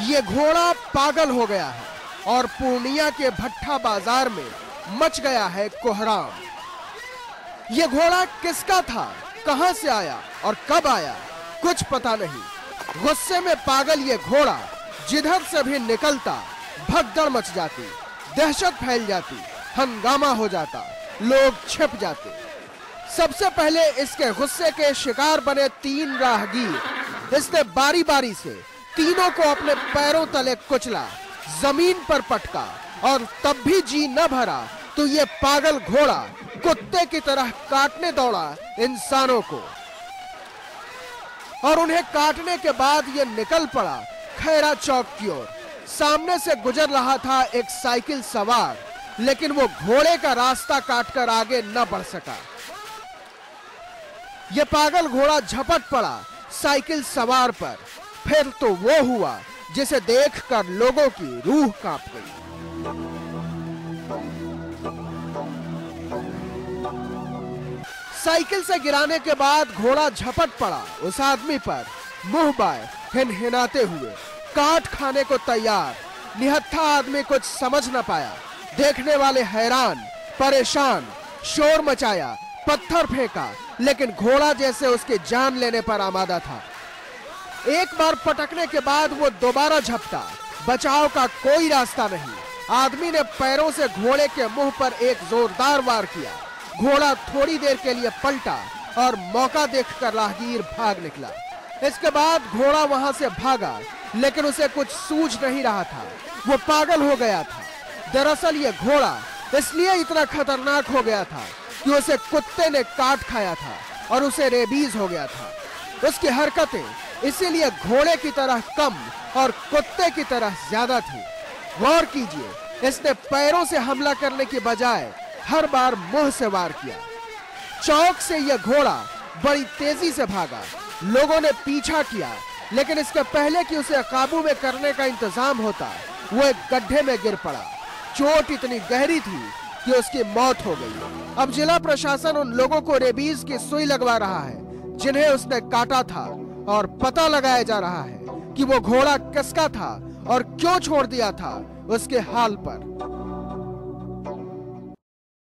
ये घोड़ा पागल हो गया है और पूर्णिया के भट्ठा बाजार में मच गया है कोहराम। ये घोड़ा किसका था, कहां से आया और कब आया, कुछ पता नहीं। गुस्से में पागल ये घोड़ा जिधर से भी निकलता भगदड़ मच जाती, दहशत फैल जाती, हंगामा हो जाता, लोग छिप जाते। सबसे पहले इसके गुस्से के शिकार बने 3 राहगीर। इसने बारी बारी से तीनों को अपने पैरों तले कुचला, जमीन पर पटका और तब भी जी न भरा तो ये पागल घोड़ा कुत्ते की तरह काटने दौड़ा इंसानों को। और उन्हें काटने के बाद ये निकल पड़ा खैरा चौक की ओर। सामने से गुजर रहा था एक साइकिल सवार, लेकिन वो घोड़े का रास्ता काटकर आगे न बढ़ सका। ये पागल घोड़ा झपट पड़ा साइकिल सवार पर। फिर तो वो हुआ जिसे देखकर लोगों की रूह कांप गई। साइकिल से गिराने के बाद घोड़ा झपट पड़ा उस आदमी पर, मुंह बाएं हिनहिनाते हुए, काट खाने को तैयार। निहत्था आदमी कुछ समझ न पाया। देखने वाले हैरान, परेशान, शोर मचाया, पत्थर फेंका, लेकिन घोड़ा जैसे उसकी जान लेने पर आमादा था। एक बार पटकने के बाद वो दोबारा झपटा। बचाव का कोई रास्ता नहीं। आदमी ने पैरों से घोड़े के मुंह पर एक जोरदार वार किया। घोड़ा थोड़ी देर के लिए पलटा और मौका देखकर राहगीर भाग निकला। इसके बाद घोड़ा वहां से भागा, लेकिन उसे कुछ सूझ नहीं रहा था। वो पागल हो गया था। दरअसल ये घोड़ा इसलिए इतना खतरनाक हो गया था कि उसे कुत्ते ने काट खाया था और उसे रेबीज हो गया था। उसकी हरकतें इसीलिए घोड़े की तरह कम और कुत्ते की तरह ज्यादा थी। गौर कीजिए, इसने पैरों से हमला करने की बजाय हर बार मुंह से वार किया। चौक से यह घोड़ा बड़ी तेजी से भागा। लोगों ने पीछा किया, लेकिन इसके पहले कि उसे काबू में करने का इंतजाम होता, वो एक गड्ढे में गिर पड़ा। चोट इतनी गहरी थी कि उसकी मौत हो गई। अब जिला प्रशासन उन लोगों को रेबीज की सुई लगवा रहा है जिन्हें उसने काटा था, और पता लगाया जा रहा है कि वो घोड़ा किसका था और क्यों छोड़ दिया था उसके हाल पर।